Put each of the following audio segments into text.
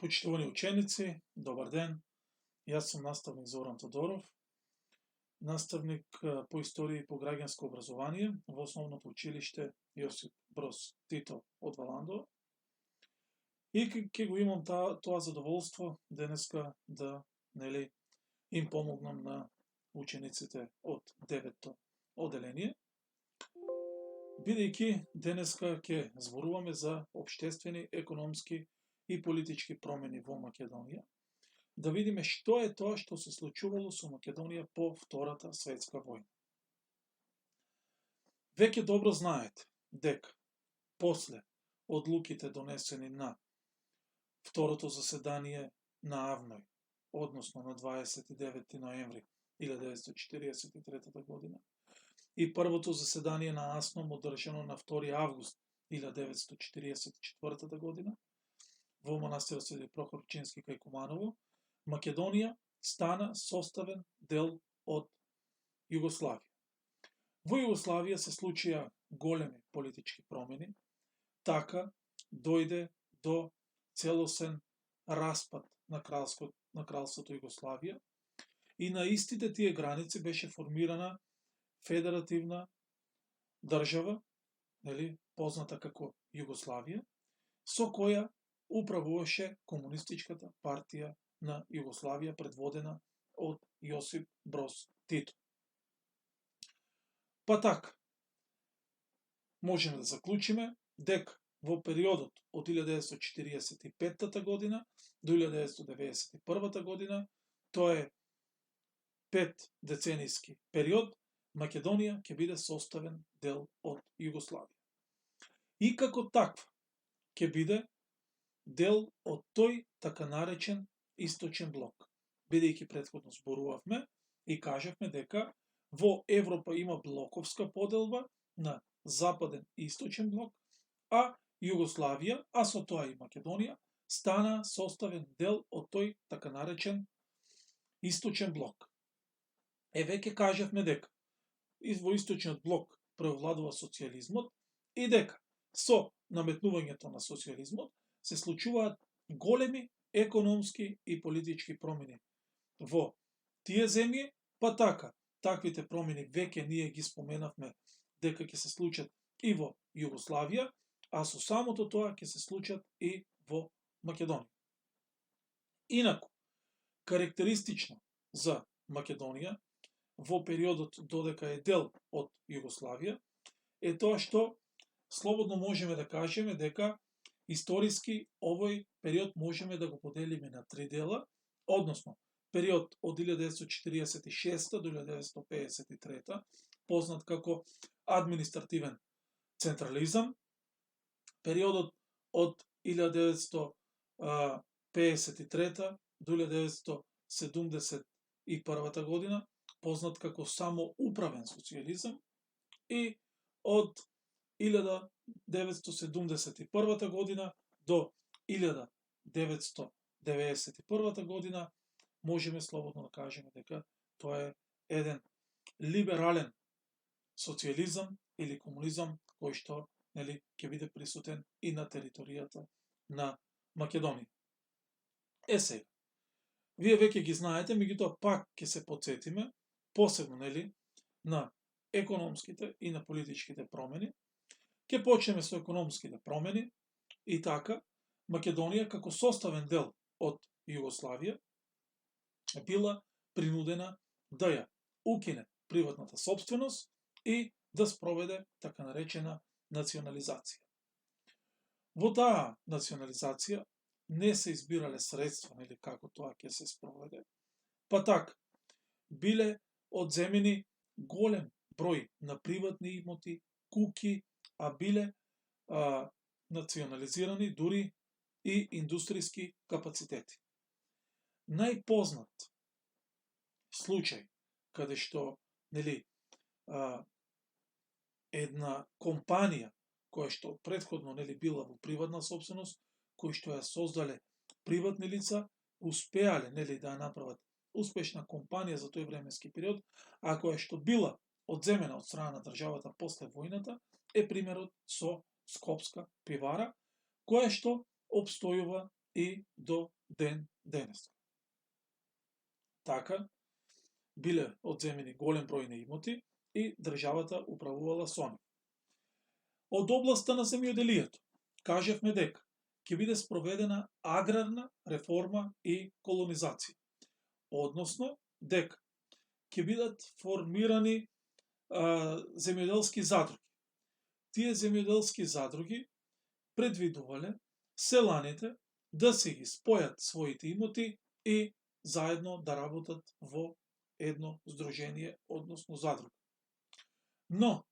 Почитувани ученици, добар ден. Јас сум наставник Зоран Тодоров, наставник по историја и по граѓанско образование во Основното училиште Јосип Броз Тито од Валандова. И ќе го имам тоа задоволство денеска да им помогнам на учениците од 9-то оделение, бидејќи денеска ќе зборуваме за општествени, економски и политички промени во Македонија, да видиме што е тоа што се случувало со Македонија по Втората светска војна. Веќе добро знаете дека после одлуките донесени на второто заседание на Авној, односно на 29 ноември 1943 година, и првото заседание на Асном одржано на 2 август 1944 година, во манастирот Свети Прохор Пчински кај Куманово, Македонија стана составен дел од Југославија. Во Југославија се случија големи политички промени, така дојде до целосен распад на кралството Југославија и на истите тие граници беше формирана федеративна држава, позната како Југославија, со која управуваше Комунистичката партија на Југославија, предводена од Јосип Броз Тито. Па така, можеме да заклучиме дека во периодот од 1945 година до 1991 година, тоа е 5 деценијски период, Македонија ќе биде составен дел од Југославија. И како таква ќе биде дел од тој така наречен Источен блок, бидејќи претходно зборувавме и кажавме дека во Европа има блоковска поделба на Западен и Источен блок, а Југославија, а со тоа и Македонија, стана составен дел од тој така наречен Источен блок. Веќе кажавме дека во Источниот блок преовладува социјализмот и дека со наметнувањето на социјализмот се случуваат големи економски и политички промени во тие земји, па така, таквите промени веќе ние ги споменавме дека ќе се случат и во Југославија, а со самото тоа ќе се случат и во Македонија. Инаку, карактеристично за Македонија во периодот додека е дел од Југославија е тоа што слободно можеме да кажеме дека историски овој период можеме да го поделиме на 3 дела, односно период од 1946 до 1953, познат како административен централизам, периодот од 1953 до 1971 година, познат како самоуправен социјализам, и од 1971 година до 1991 година можеме слободно да кажеме дека тоа е еден либерален социјализам или комунизам кој што ќе биде присутен и на територијата на Македонија. Сега, вие веќе ги знаете, меѓутоа пак ќе се потсетиме посебно на економските и на политичките промени. Ќе почнеме со економските промени и така Македонија како составен дел од Југославија била принудена да ја укине приватната сопственост и да спроведе така наречена национализација. Во таа национализација не се избирале средства како тоа ќе се спроведе, па така биле одземени голем број на приватни имоти, куќи, а биле национализирани дури и индустријски капацитети. Најпознат случај каде што една компанија која што претходно била во приватна собственост, кои што ја создале приватни лица, успеале да ја направат успешна компанија за тој временски период, а која што била одземена од страна на државата после војната, е примерот со Скопска пивара, која што обстојува и до ден денес. Така, биле одземени голем број на имоти и државата управувала со нив. Од областа на земјоделието, кажевме дека ќе биде спроведена аграрна реформа и колонизација, односно дека ќе бидат формирани земјоделски задруги. Тие земјоделски задруги предвидувале селаните да се ги спојат своите имоти и заедно да работат во едно здружение, односно задруга. Но,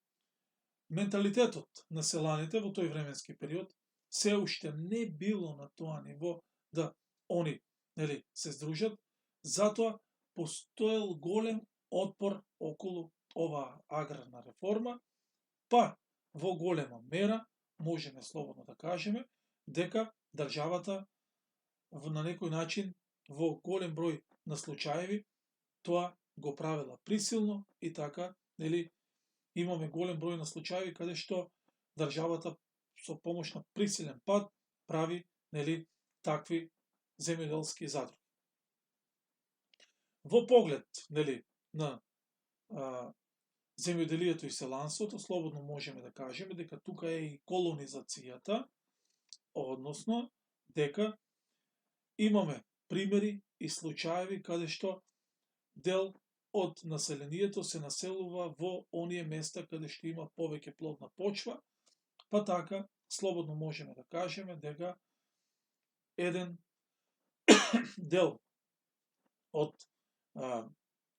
менталитетот на селаните во тој временски период се уште не било на тоа ниво да они се здружат, затоа постоел голем отпор околу оваа аграрна реформа, па во голема мера можеме слободно да кажеме дека државата на некој начин во голем број на случаеви тоа го правила присилно и така, имаме голем број на случаеви каде што државата со помош на присилен пат прави, такви земјоделски задруги. Во поглед, на земјоделието и селанството, слободно можеме да кажеме дека тука е и колонизацијата, односно дека имаме примери и случаеви каде што дел од населението се населува во оние места каде што има повеќе плодна почва, па така слободно можеме да кажеме дека еден дел од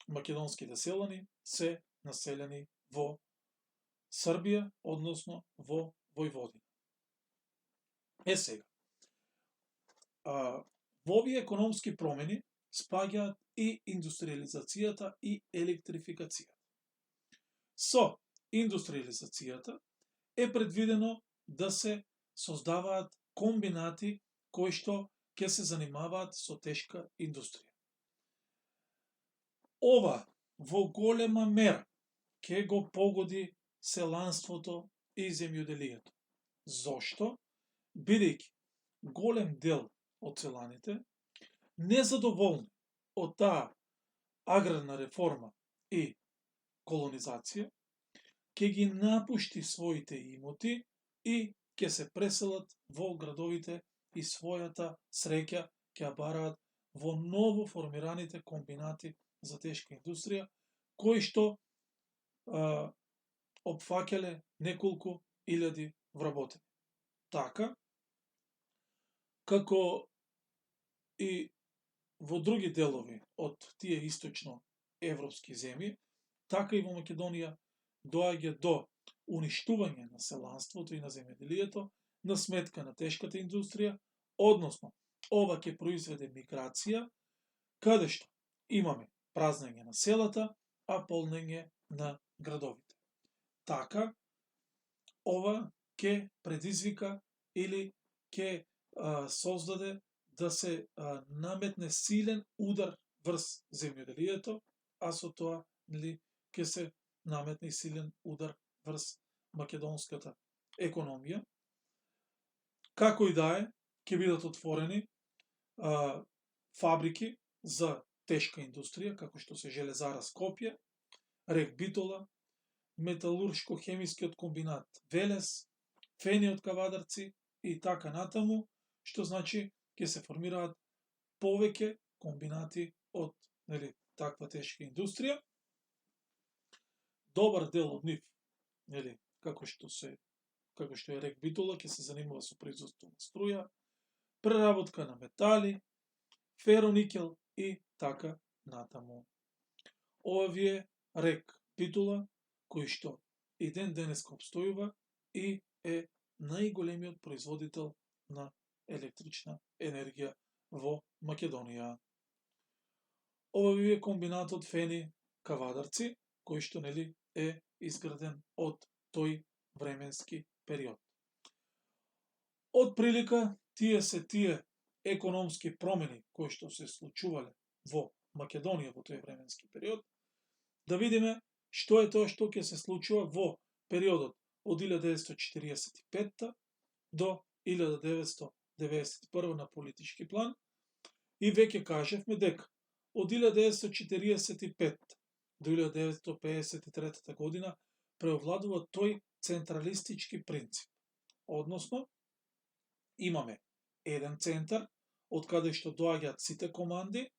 македонските селани се населени во Србија, односно во Војводина. Сега, во овие економски промени спаѓаат и индустриализацијата и електрификацијата. Со индустриализацијата е предвидено да се создаваат комбинати кои што ќе се занимаваат со тешка индустрија. Ова во голема мера ќе го погоди селанството и земјоделието. Зошто? Бидејќи голем дел од селаните, незадоволни од таа аграрна реформа и колонизација, ќе ги напушти своите имоти и ќе се преселат во градовите и својата среќа ќе бараат во ново формираните комбинати за тешка индустрија, кои што опфаќале неколку илјади вработени. Така, како и во други делови од тие источно европски земји, така и во Македонија доаѓа до уништување на селанството и на земјоделието на сметка на тешката индустрија, односно ова ќе произведе миграција, каде што имаме празнење на селата, а полнење на градовите. Така, ова ќе предизвика или ќе создаде да се наметне силен удар врз земјоделието, а со тоа ќе се наметне силен удар врз македонската економија. Како и да е, ќе бидат отворени фабрики за тешка индустрија, како што се Железара Скопје, Рек Битола, металуршко-хемискиот комбинат Велес, Фени од Кавадарци и така натаму, што значи ќе се формираат повеќе комбинати од таква тешка индустрија. Добар дел од нив, како што е Рек Битола, ќе се занимава со производство на струја, преработка на метали, фероникел и така натаму. Овие Рек Битола, кој што и ден денеска обстојува и е најголемиот производител на електрична енергија во Македонија. Овие комбинатот Фени Кавадарци, кој што е изграден од тој временски период. Од прилика тие економски промени кои што се случувале во Македонија во тој временски период, да видиме што е тоа што ќе се случува во периодот од 1945 до 1990 1991 на политички план, и веќе кажевме дека од 1945 до 1953 година преовладува тој централистички принцип. Односно, имаме еден центар, од каде што доаѓаат сите команди,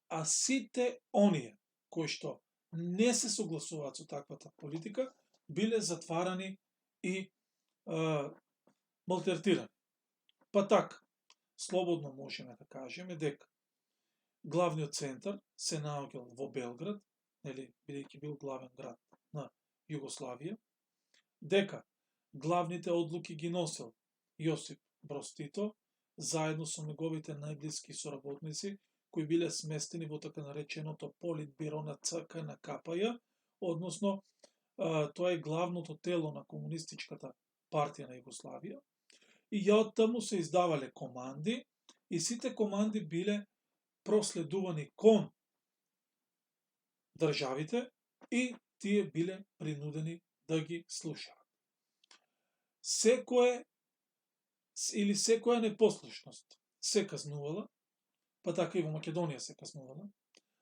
а сите оние кои што не се согласуваат со таквата политика, биле затварани и малтретирани. Па така, слободно можеме да кажеме дека главниот центар се наоѓал во Белград, бидејќи бил главен град на Југославија, дека главните одлуки ги носел Јосип Броз Тито, заедно со неговите најблиски соработници, кои биле сместени во така нареченото Политбиро на ЦК на КПЈ, односно тоа е главното тело на Комунистичката партија на Југославија, и од таму се издавале команди, и сите команди биле проследувани кон државите и тие биле принудени да ги слушаат. Секоја непослушност се казнувала, па така и во Македонија се казнувала,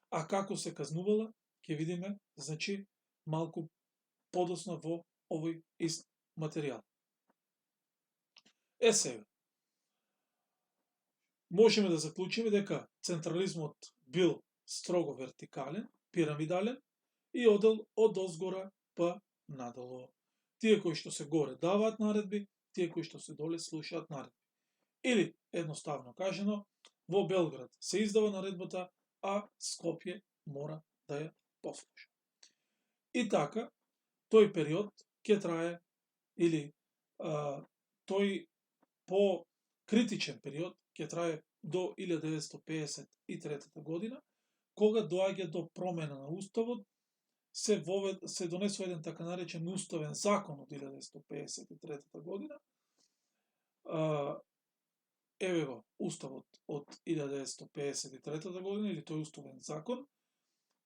а како се казнувала, ќе видиме, значи, малку подоцна во овој ист материјал. Сега, можеме да заклучиме дека централизмот бил строго вертикален, пирамидален и одел од озгора па надолу. Тие кои што се горе даваат наредби, тие кои што се доле слушаат наредби. Или, едноставно кажано, во Белград се издава наредбата, а Скопје мора да ја послуша. И така, тој период ќе трае, или тој по-критичен период ќе трае до 1953 година, кога доаѓа до промена на уставот, се донесува еден така наречен уставен закон од 1953 година. Еве го уставот од 1953 година, или тој уставен закон,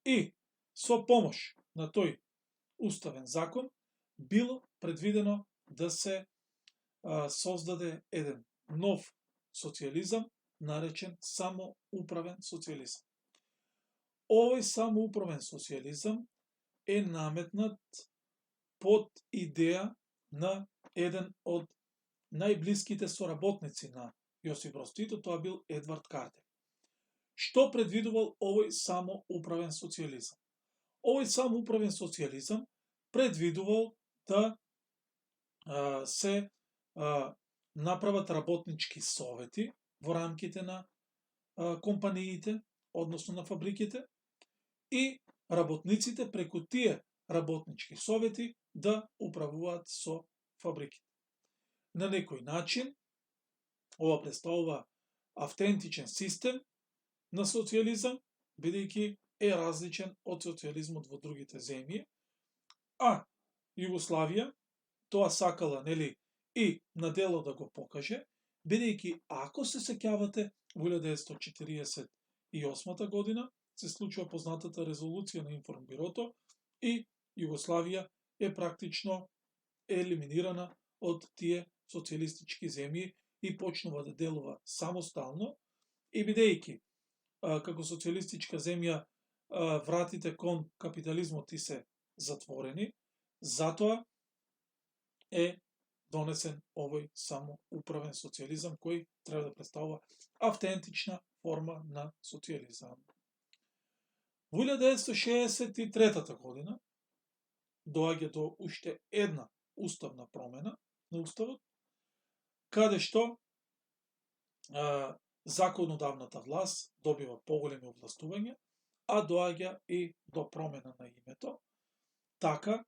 и со помош на тој уставен закон било предвидено да се создаде еден нов социјализам, наречен самоуправен социјализам. Овој самоуправен социјализам е наметнат под идеја на еден од најблиските соработници на Јосип Броз Тито, тоа бил Едвард Картер. Што предвидувал овој самоуправен социјализам? Овој самоуправен социјализам предвидувал да се направат работнички совети во рамките на компаниите, односно на фабриките, и работниците преку тие работнички совети да управуваат со фабриките. На некој начин, ова представува автентичен систем на социјализам, бидејќи е различен од социјализмот во другите земји, а Југославија тоа сакала, и на дело да го покаже, бидејќи, ако се сеќавате, во 1948 година се случува познатата резолуција на Информбирото и Југославија е практично елиминирана од тие социјалистички земји и почнува да делува самостално, и бидејќи како социјалистичка земја вратите кон капитализмот ти се затворени, затоа е донесен овој самоуправен социјализам, кој треба да представува автентична форма на социјализам. Во 1963 година доаѓа до уште една уставна промена на уставот, каде што законодавната власт добива поголеми овластувања, а доаѓа и до промена на името. Така,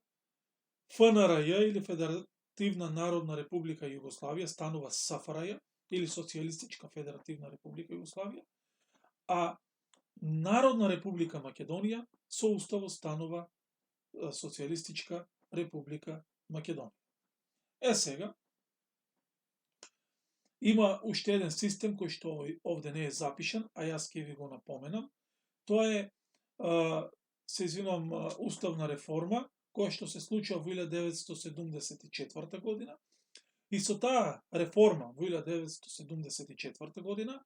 ФНРЈ или Федеративна народна република Југославија станува СФРЈ или Социјалистичка федеративна република Југославија, а Народна република Македонија со уставот станува Социјалистичка република Македонија. Сега, има уште еден систем кој што овде не е запишан, а јас ќе ви го напоменам. Тоа е, се извинувам, уставна реформа, која што се случува во 1974 година И со таа реформа во 1974 година,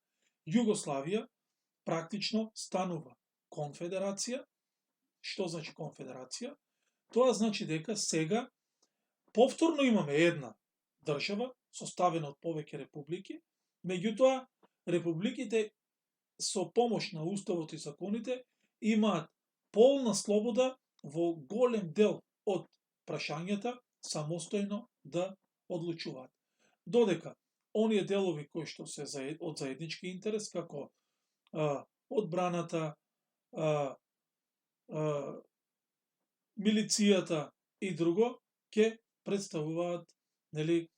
Југославија практично станува конфедерација. Што значи конфедерација? Тоа значи дека сега повторно имаме една држава, составена од повеќе републики, меѓутоа републиките со помош на уставот и законите имаат полна слобода во голем дел од прашањата самостојно да одлучуваат. Додека оние делови кои што се од заеднички интерес, како одбраната, милицијата и друго, ќе представуваат, нели,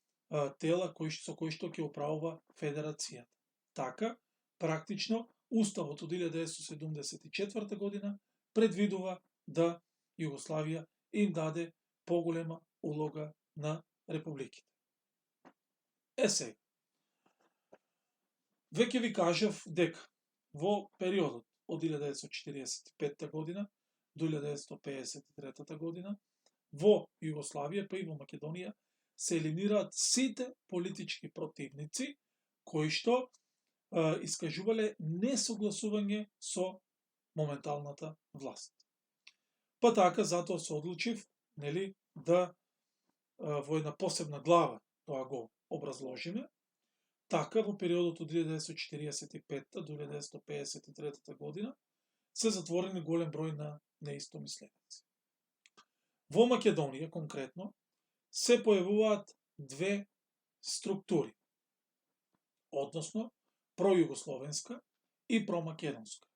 тела со кои што ќе управува федерацијата. Така, практично, Уставот од 1974 година предвидува да Југославија им даде поголема улога на републиките. Сега, веќе ви кажав дека во периодот од 1945 година до 1953 година во Југославија, па и во Македонија, се елиминираат сите политички противници кои што искажувале несогласување со моменталната власт. Па така, затоа се одлучив, нели, да во една посебна глава тоа го образложиме. Така, во периодот од 1945 до 1953 година се затворени голем број на неистомисленици. Во Македонија, конкретно, се појавуваат две структури, односно пројугословенска и промакедонска.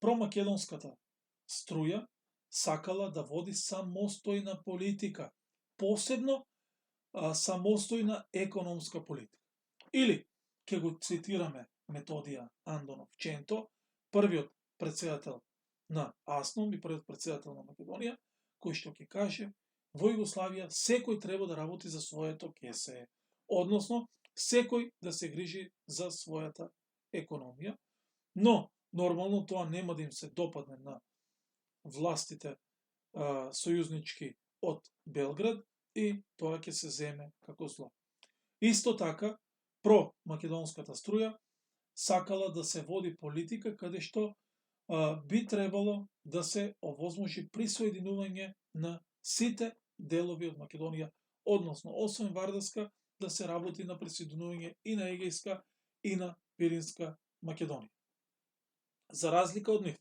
Промакедонската струја сакала да води самостојна политика, посебно самостојна економска политика. Или, ќе го цитираме Методија Андонов Ченто, првиот председател на АСНОМ и првиот председател на Македонија, кој што ќе каже, во Југославија секој треба да работи за своето кесе, односно секој да се грижи за својата економија, но нормално тоа нема да им се допадне на властите сојузнички од Белград и тоа ќе се земе како зло. Исто така, про-македонската струја сакала да се води политика каде што би требало да се овозможи присоединување на сите делови од Македонија, односно, освен Вардарска, да се работи на присоединување и на Егејска и на Пиринска Македонија. За разлика од нив,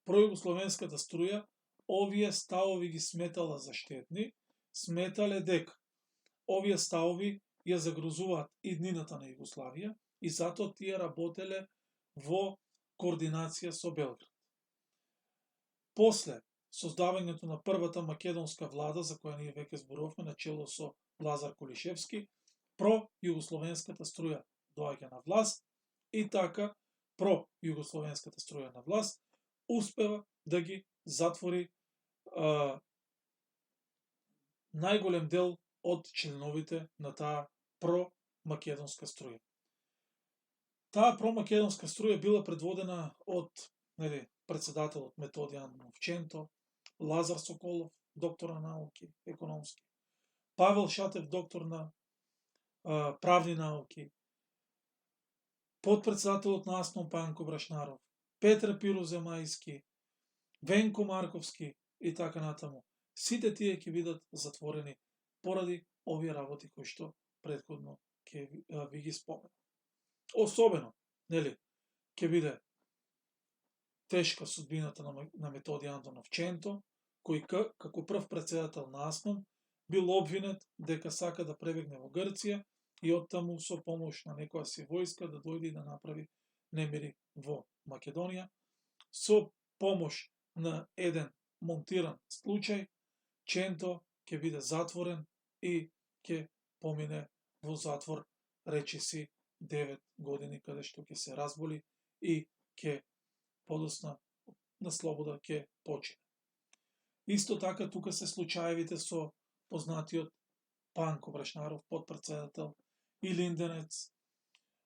пројугословенската струја овие ставови ги сметала за штетни, сметале дека овие ставови ја загрозуваат иднината на Југославија и затоа тие работеле во координација со Белград. После создавањето на првата македонска влада, за која ние веќе зборувавме, начело со Лазар Колишевски, про-југословенската струја доаѓа на власт и така про-југословенската струја на власт успева да ги затвори најголем дел од членовите на таа про-македонска струја. Таа про-македонска струја била предводена од председателот Методија Андонов Ченто, Лазар Соколов, доктор на науки, економски, Павел Шатев, доктор на правни науки, подпредседателот на АСНОМ Панко Брашнаров, Петре Пироземајски, Венко Марковски и така натаму. Сите тие ќе бидат затворени поради овие работи кои што претходно ќе ви ги споменам. Особено, ќе биде тешка судбината на Методија Андонов Ченто, кој како прв председател на АСНОМ бил обвинет дека сака да пребегне во Грција и оттаму со помош на некоја си војска да дојде и да направи немири во Македонија. Со помош на еден монтиран случај, Ченто ќе биде затворен и ќе помине во затвор речиси 9 години, каде што ќе се разболи и ќе подосна на слобода ќе почине. Исто така тука се случаевите со познатиот Панко Брашнаров, подпредседател и линденец,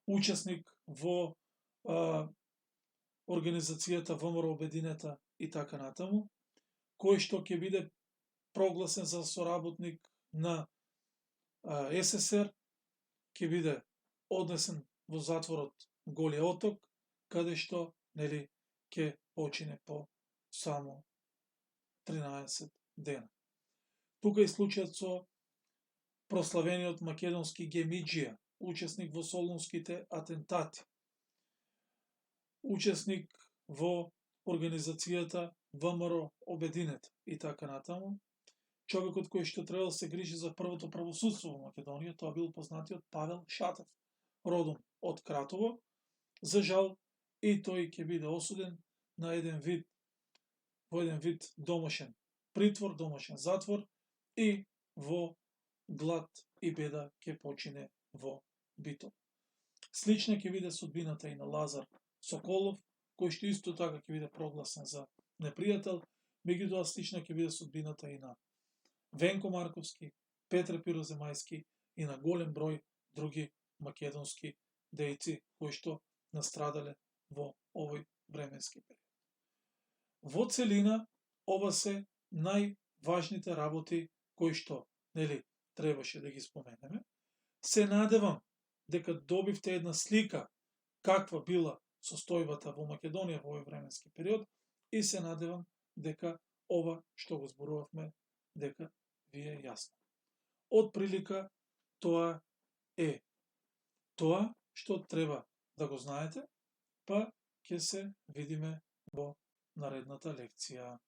учесник во организацијата ВМРО Обединета и така натаму, кој што ќе биде прогласен за соработник на СССР ќе биде однесен во затворот Голи Оток, каде што, нели, ќе почине по само 13 дена. Тука и случајот со прославениот македонски Гемиџија, учесник во Солунските атентати, учесник во организацијата ВМРО Обединет и така натаму, човекот кој што требал да се грижи за првото правосудство во Македонија, тоа бил познатиот Павел Шатев, родом од Кратово. За жал, и тој ќе биде осуден на во еден вид домашен притвор, домашен затвор и во глад и беда ќе почине во Битола. Слична ќе биде судбината и на Лазар Соколов, кој што исто така ќе биде прогласен за непријател, меѓутоа слична ќе биде судбината и на Венко Марковски, Петре Пироземајски и на голем број други македонски дејци кои што настрадале во овој временски период. Во целина, ова се најважните работи кои што, нели, требаше да ги споменеме. Се надевам дека добивте една слика каква била состојбата во Македонија во овој временски период и се надевам дека ова што го зборувавме дека ви е јасно. Од прилика тоа е тоа што треба да го знаете, па ќе се видиме во наредната лекција.